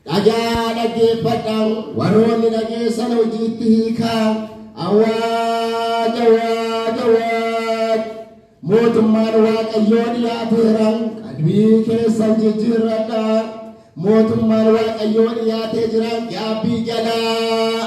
Dhagaa dhaggeeffadhaan warroonni dhageessan hojiitti hiikaa awwaaj awwaaj awwaaj mootummaan waaqayyoo dhiyaateera qalbii keessan jijjiirradhaa mootummaan waaqayyoo dhiyaatee jira yaabbii jalaa.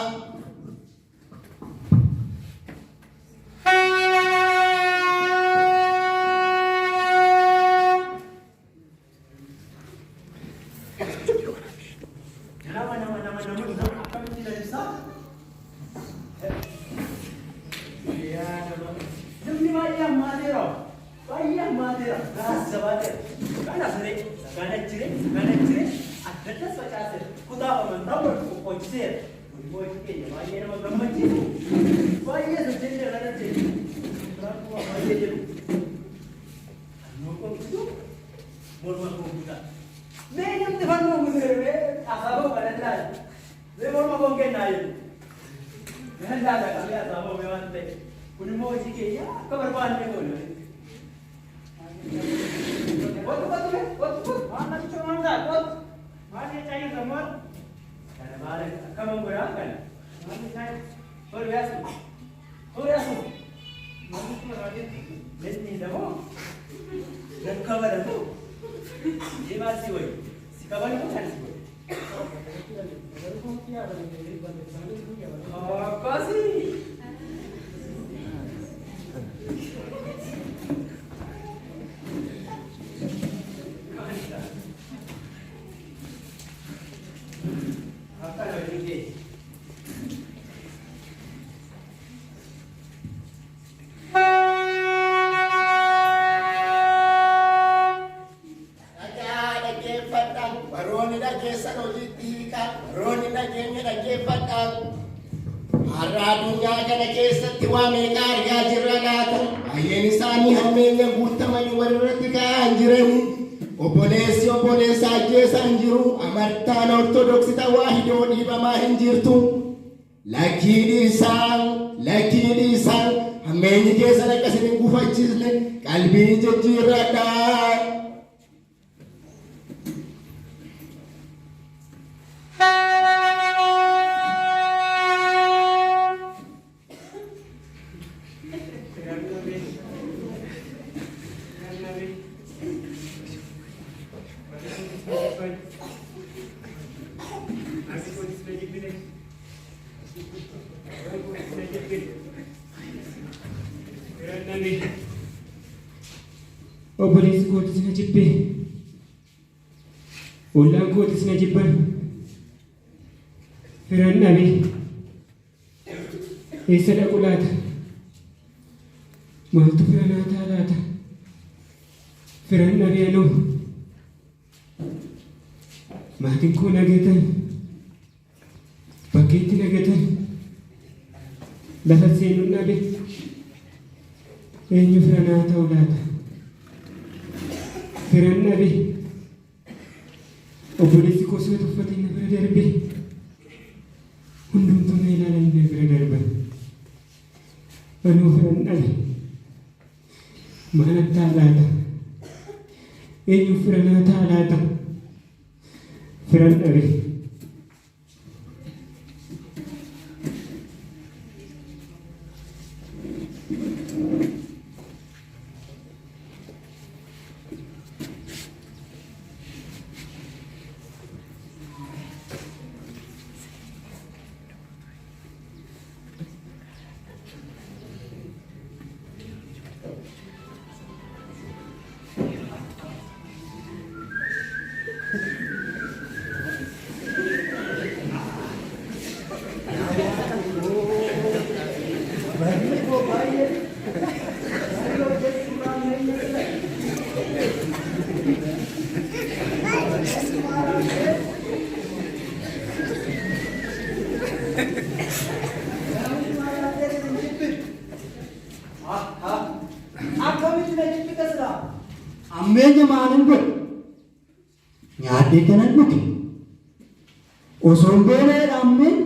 Obboleessi kootis na jibbe ollaan kootis na jibban firaan dhabe eessa dhaqu laata maaltu fira naataa laata firaan dhabe anoo maatiin koo nagatan bakkeetti nagatan lafa seenuun dhabe eenyu fira naataa laata firaan dhabe obboleessi koo soota uffatee na bira darbe hundumtuu na ilaalanii na bira darban anuu firaan dhabe maal attaa laata eenyu fira naataa laata firaan dhabe. Ammeenya maalin godhe nyaadhee kanan dhuge osoo hin beelee ammeen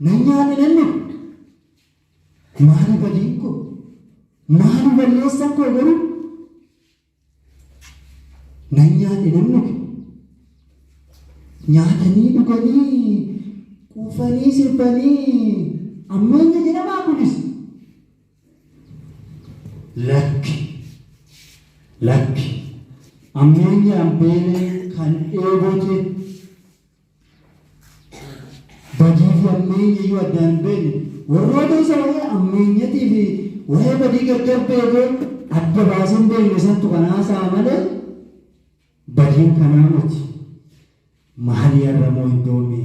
nan nyaadhe nan dhuge maali badiin koo maali balleessan koo garuu nan nyaadhe nan dhuge nyaatanii dhuganii quufanii sirbanii ammeenya jedhamaa kunis lakki ammeenya ambeelee kan dheebote badii fi ammeenya iyyuu addaan beekne warroota isa waa'ee ammeenyatii fi waa'ee badii gargar beekee adda baasee beekne santu kan haasa'a malee badiin kanaa miti. Maali yarramoo iddoome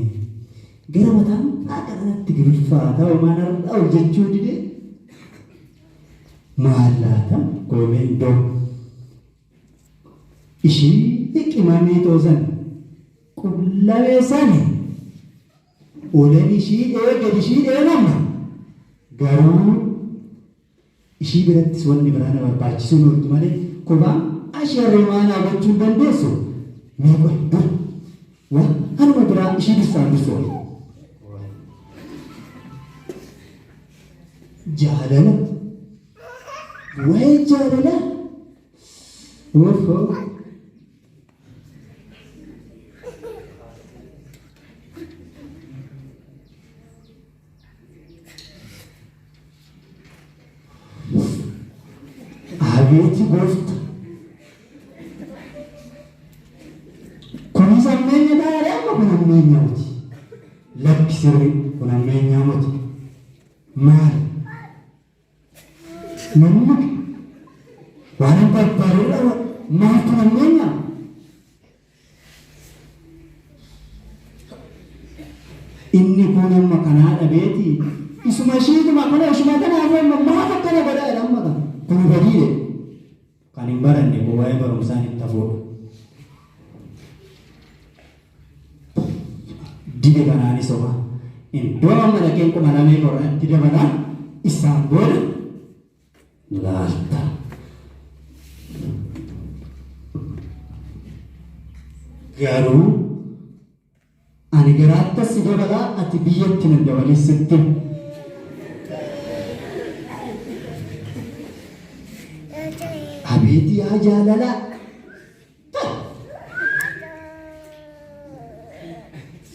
gara mataan kanatti gibirfaa ta'u manarraa hojjechuu dide maal laata goomee iddoo ishii hiqimamee toosan qullamee sani olan ishii gad ishii dheerama garuu ishii birattis wanni biraa na barbaachisu nuti malee kophaa asharree maanaa gochuu dandeessu mee qoy dur anuma biraa ishii birsaan birsoo jaalala waa'ee jaalala oofoo abeeti goofta kunis ammeenya baay'ee amma kun ammeenya miti lakki sirri kun ammeenya miti maali namni waan barbaadeedha maal kun ammeenya inni kun amma kanaa dhabeeti isuma ishiituma kana ishuma kanaaf amma maaf akkana godhaa amma kana kun badiidhe kan hin baranne waa'ee barumsaan itti hafuudha. Dide kanaanis oba iddoo amma dhaqeen qumalamee qorratti dabalaa isaan booda laalta. Garuu ani garaattas si dabalaa ati biyyatti nan dabaleessitti. Abeeti yaa jaalalaa.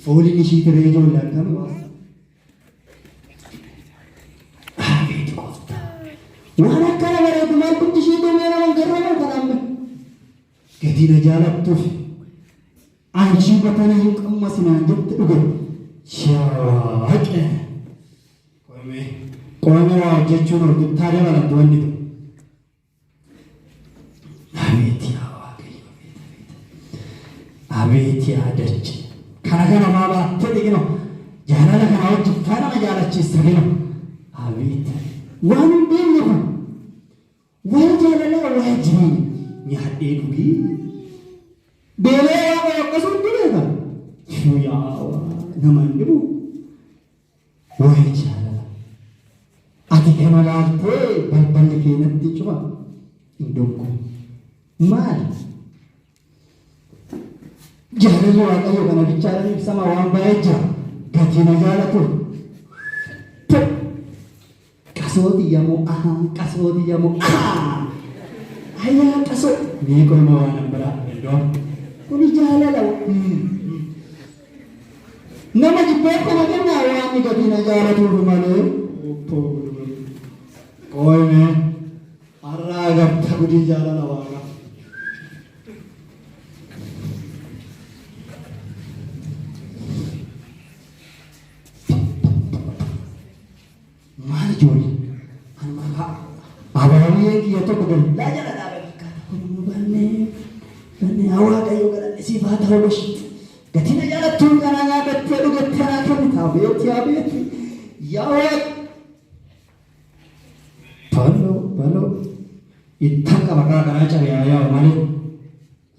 Fooliin ishii tiree ijoollee akkami baasa. Abeeti goofta. Waan akkana bareedu maal kutti ishii dhumee nama garrama kan amma. Gatii na jaalattuuf. Anshii batana hin qamma sinaan jette dhuge. Shawaaqe. Qoomee waa hojjechuun hordoftaa dabalatu wanni ta'u. Abeeti yaa Waaqayyo. Abeeti yaa dachi. Kana baattee dhigino jaalala kana wajjin kan nama jaalachiisa dhigino abeeti waan hin beekne kun waan jaalala waa jireenya nyaadhee dhugii beelee waa akkasuma dhibeeka yaa nama hin dhibu waa jaalala ati kana laaltee balballi keenyatti cufa iddoon kun maali? Jaalalli Waaqayyo kana bichaadhaan ibsama waan baay'ee jira. Gatii na jaalatu. Qasooti yamoo qasooti yamoo ayyaa qasoo. Mee qooma waan biraa iddoo. Kuni jaalala. Nama jibbee kana kennaa waan gatii na jaalatuuf malee. Qoomee har'aa agarta gudii jaalala waaqa. Ijoollee abaabee kiyya tokko dallaa jala dhaabee fakkaata kun bannee Waaqayyo kadhanne siif haa ta'u goshi gatii na jaalattuun kanaa nyaatattee dhugattee naa kennita abeeti yaa Waaqi baloo ittaan qaba kanaa cabe yaa malee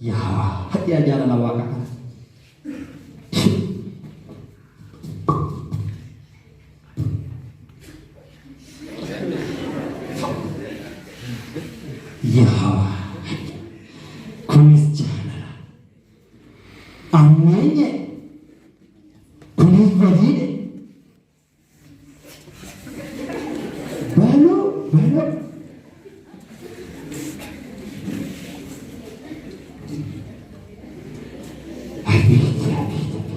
yaa hadhiyaa jaalala Waaqa kana. Yaa kunis jaalala ammeenya kunis badiidhe baloo abeeti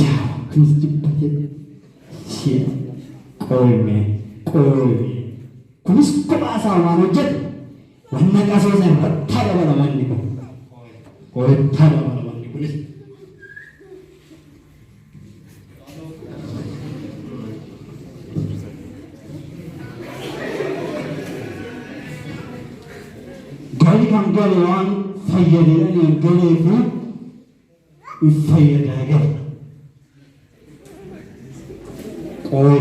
야, 근데 꼴매, kunis ko ba sa mga jet? Wala kaso sa tara ba naman ni ko? O tara ba naman ni kunis? Gali kang galawan, fayyadiran yung galefu, fayyadagan. Oy.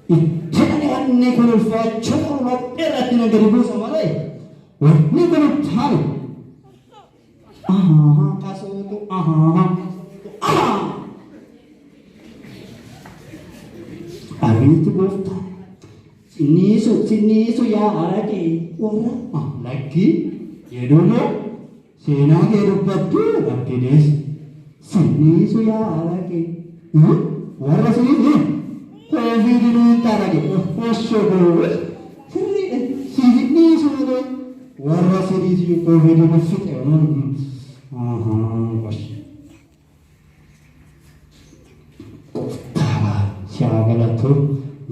Itani ko fa choro no era tinagaribu sa malay. Ni ko no talo. Kaso to. Ari to bofta. Siniso ya arake. Wala. Lagi. Yedono. Sena ke rupatu lagi des. Siniso ya arake. Wala sini. Covid ini tarage, oshogo, sini sudah, warna sini Covid ini fit, bos. Siapa tu?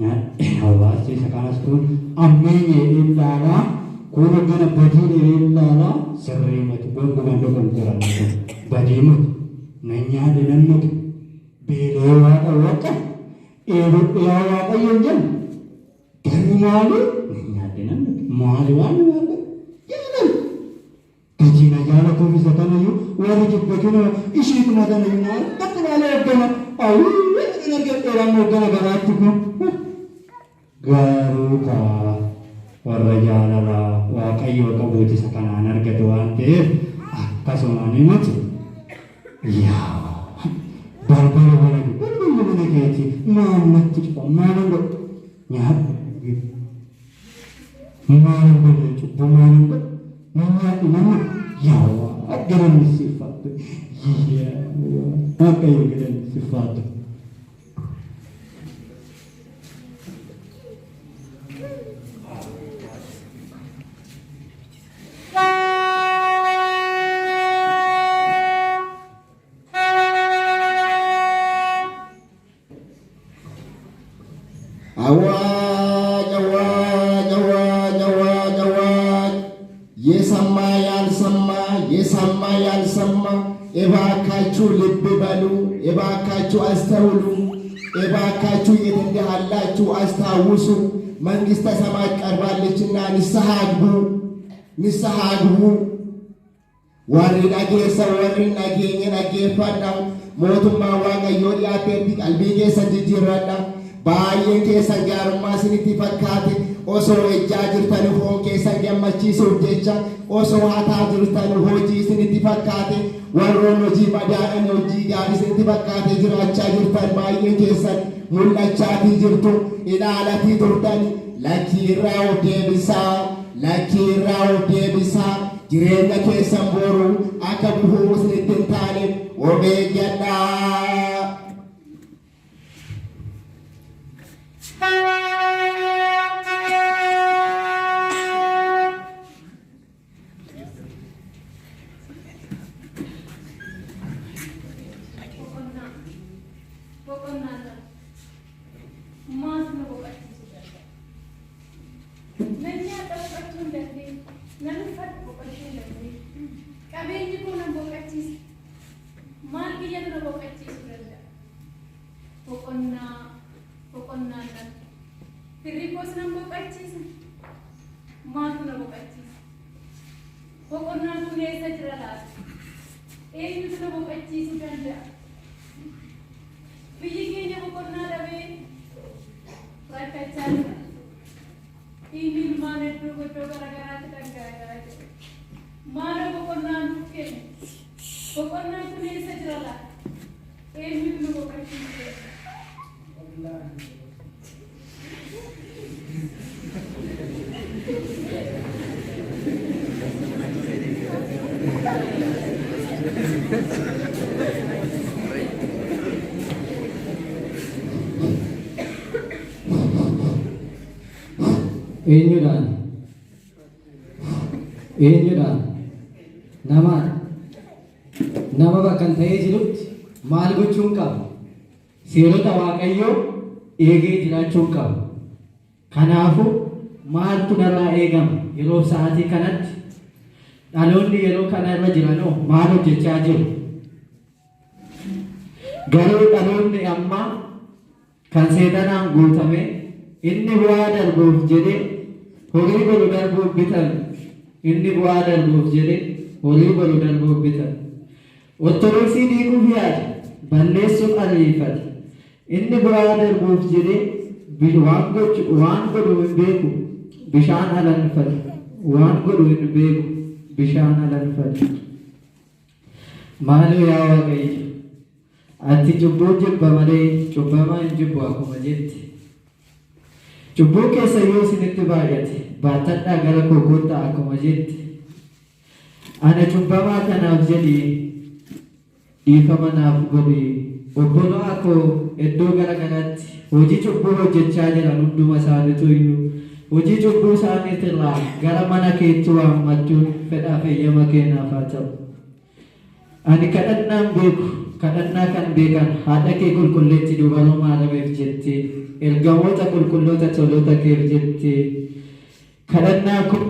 Nyat, awak sih sekarang tu, amenya illala, kurang kena baju illala, sering itu bukan kurang baju nanya dengan muk, bela awak. Ewa kayo dyan. Ganyan natin ang mahaliwan. Yan. Kasi nagyala ko sa tanayo, wala kit ba kino, isip na tanayo na, katinala ka na, nagkatira mo ka na garati ko. Garo ka. Wala jala la, wala kayo kabuti sa kanan, nagkatuan, kasunani mo ito. Yaw. Barbara keti mana tuh mana lo nyat mana boleh coba mana lo nyat mana ya ajaran sifat iya apa yang ajaran sifat ebaakaችሁ ልብ በሉ ebaakaችሁ አስተውሉ ebaakaችሁ የት እንዳላችሁ አስታውሱ መንግስተ ሰማይ ቀርባለችና ንስሐ ግቡ warri dhageessa warri dhageenye dhaggeeffadha mootummaa waaqayyoo dhiyaateetti qalbii keessan jijjiirradha baay'een keessan gaarummaa isinitti fakkaate osoo ejjaa jirtan foon keessan gammachiisuuf jecha osoo hataa jirtan hojii isinitti fakkaate warroon hojii madaadhaan hojii gaarii isinitti fakkaate jiraachaa jirtan baay'een keessan mul'achaatii jirtu ilaalatii turtan lakkiirraa of deebisaa jireenya keessan boru akka bu'uu isinitti hin taane obeeyyadhaa. Eenyudhaan nama nama bakka ta'ee jirutti maal gochuun qaba? Seerota Waaqayyoo eegee jiraachuun qaba. Kanaafuu maaltu narraa eegama? Yeroo sa'aatii kanatti dhaloonni yeroo kana irra jiranoo maal hojjechaa jiru? Garuu dhaloonni ammaa kan seexanaan guutame inni bu'aa darbuuf jedhee horii godhu darbuuf bitan. Inni bu'aa darbuuf jedhee horii godhu darbuuf bitan. Ortodoksii diiguuf yaada, balleessuuf ariifata. Inni bu'aa darbuuf jedhee waan godhu hin beeku bishaan alanfata. Waan godhu hin beeku bishaan alanfata. Maaloo yaa Waaqayyo, ati cubbuu jibba malee cubbamaa hin jibbu akkuma jetti. Cubbuu keessa yoo isinitti baay'ate baattadhaa gara koo kottaa akkuma jetti. Ana cubbamaa kanaaf jedhii dhiifama naaf godhi. Obbolaa koo iddoo garaagaraatti hojii cubbuu hojjechaa jiran hunduma isaaniitu iyyuu hojii cubbuu isaaniitirraa gara mana keetti waammachuun fedhaa feeyyama keenyaaf haa ta'u. Ani kadhannaan beeku, kadhannaa kan beekan haadha kee qulqulleetti dubaroo maarameef jettee ergamoota qulqulloota toloota keef jettee kadhannaa kun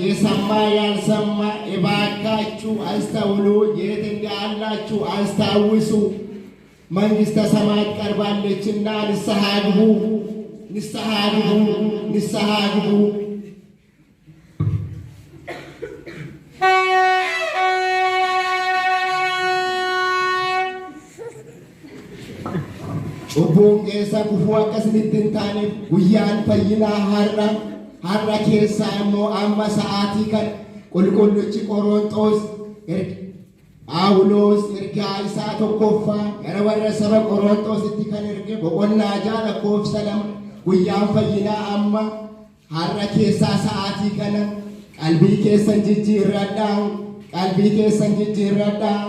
የሰማ ያልሰማ እባካችሁ አስተውሉ፣ የት እንዳላችሁ አስታውሱ። መንግሥተ ሰማያት ቀርባለችና ንስሐ ግቡ፣ ንስሐ ግቡ፣ ንስሐ ግቡ። Cubbuun keessa gufuu akkasinitti hin taaneef guyyaan fayyinaa har'a keessaa immoo amma sa'aatii kan qulqullichi Qorontos Phaawulos ergaa isaa tokkoffaa gara warra saba Qorontositti kan erge boqonnaa 6:2 guyyaan fayyinaa amma har'a keessaa sa'aatii kana qalbii keessan jijjiirradhaa, qalbii keessan jijjiirradhaa.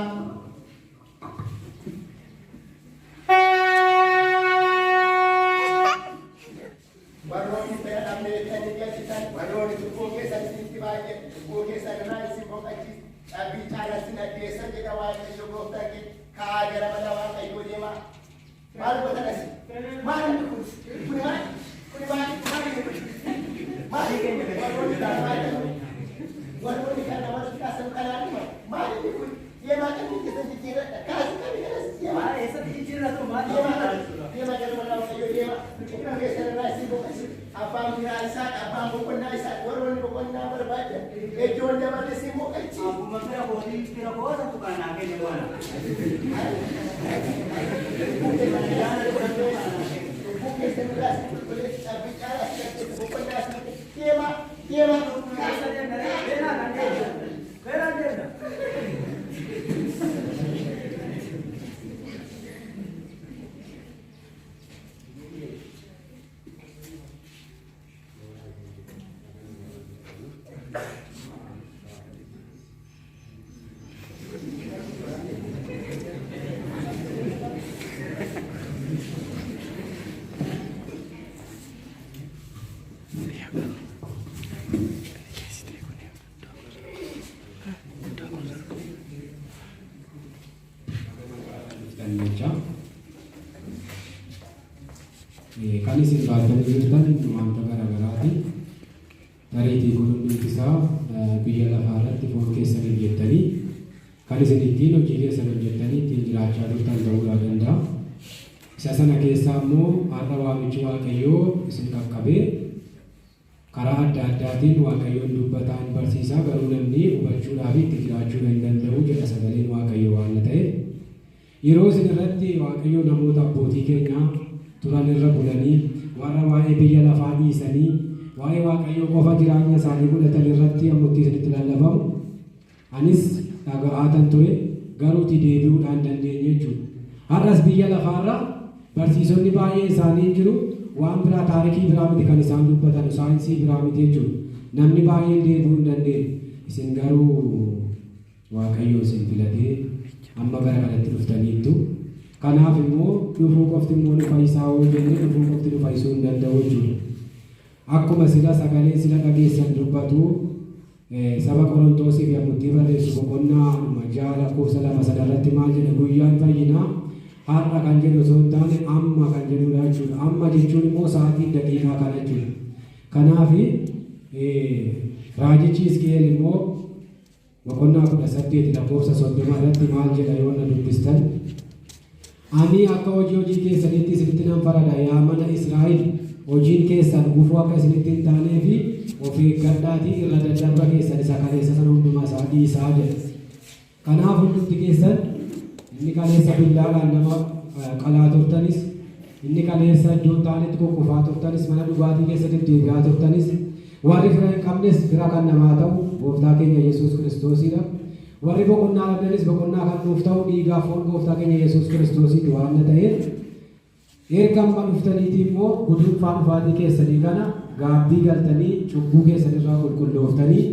Kan isin baatanii jirtan wanta garaagaraati. Tarii kun hundi isaa biyya lafaa irratti foon keessan hojjettanii kan isin ittiin hojii keessan hojjettanii ittiin jiraachaa turtan ta'uu danda'a. Isa sana keessaa immoo har'a waamichi Waaqayyoo isin qaqqabee karaa adda addaatiin Waaqayyoon dubbataan barsiisaa garuu namni hubachuudhaaf itti jiraachuu hin danda'u jedha sagaleen Waaqayyoo waan ta'eef. Yeroo isin irratti Waaqayyoo namoota abbootii keenyaa turan irra bulanii warra waa'ee biyya lafaa dhiisanii waa'ee Waaqayyoo qofa jireenya isaanii godhatan irratti ammatti isinitti lallabamu anis dhaga'aatan ture garuu itti deebi'uudhaan dandeenye jechuudha. Har'as biyya lafaarra barsiisonni baay'ee isaanii jiru waan biraa taarikii biraa miti kan isaan dubbatan saayinsii biraa miti jechuudha. Namni baay'een deebi'uu hin dandeenye. Isin garuu Waaqayyoo isin filatee amma gara kanatti dhuftaniittu. Kanaaf immoo dhufuu qofti immoo nu fayyisaa yoo jenne dhufuu qofti nu fayyisuu hin danda'u jechuudha. Akkuma sila sagalee sila dhageessan dubbatu saba Qorontoosiif yommutti barreessu boqonnaa 6:2 sanarratti maal jedha guyyaan fayyinaa har'a kan jedhu osoo hin taane amma kan jedhudha jechuudha. Amma jechuun immoo sa'aatii daqiiqaa kana jechuudha. Kanaaf raajichi Hisqi'eel immoo boqonnaa 18:30 irratti maal jedha yoo na dubbistan ani akka hojii keessanitti isinitti nan farada yaa mana Israa'el hojiin keessan gufuu akka isinitti hin taanee fi of eeggadhaatii irra daddarba keessan isa kaleessa sana hundumaa isaa dhiisaa jedha. Kanaaf hundumti keessan inni kaleessa billaadhaan nama qalaa turtanis inni kaleessa iddoo taanetti qoqqofaa turtanis mana dhugaatii keessatti deebi'aa turtanis warri fira hin qabnes fira kan namaa ta'u gooftaa keenya Yesuus Kiristoosidha. Warri boqonnaa dhabdanis boqonnaa kan nuuf ta'u dhiigaa foon gooftaa keenya Yesuus Kiristoositti waan ta'eef erga amma dhuftaniiti immoo gudunfaa dhufaatii keessanii kana gaabbii galtanii cubbuu keessanirraa qulqullooftanii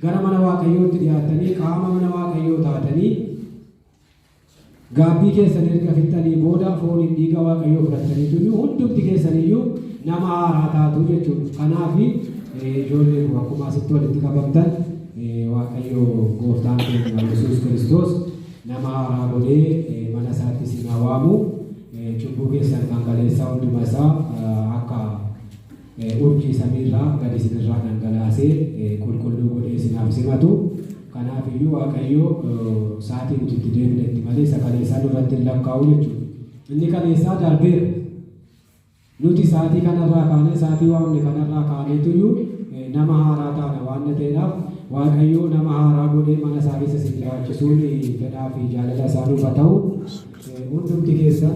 gara mana Waaqayyootti dhiyaattanii qaama mana Waaqayyoo taatanii gaabbii keessan erga fixxanii booda fooniin dhiiga Waaqayyoo fudhattaniitu hundumti keessaniyyuu nama haaraa taatu jechuudha. Kanaaf ijoollee akkuma asitti walitti qabamtan Waaqayyoo gooftaan keenya Yesuus Kiristoos nama haaraa godhee mana isaatti isin waamu cubbuu keessan dhangaleessaa hunduma isaa akka urjii samiirraa gadi isinirraa dhangalaasee qulqulluu godhee isinaaf simatu. Kanaaf iyyuu Waaqayyoo sa'aatii nuti itti deebinetti malee kaleessaa nurratti hin lakkaa'u jechuudha. Inni kaleessaa darbeera. Nuti sa'aatii kanarraa kaanee sa'aatii waamne kanarraa kaaneetuyyuu nama haaraa taana waan ta'eedhaaf Waaqayyoo nama haaraa godhee mana isaa keessa isin jiraachisuun fedhaa fi jaalala isaa nuuf haa ta'u. Hundumti keessan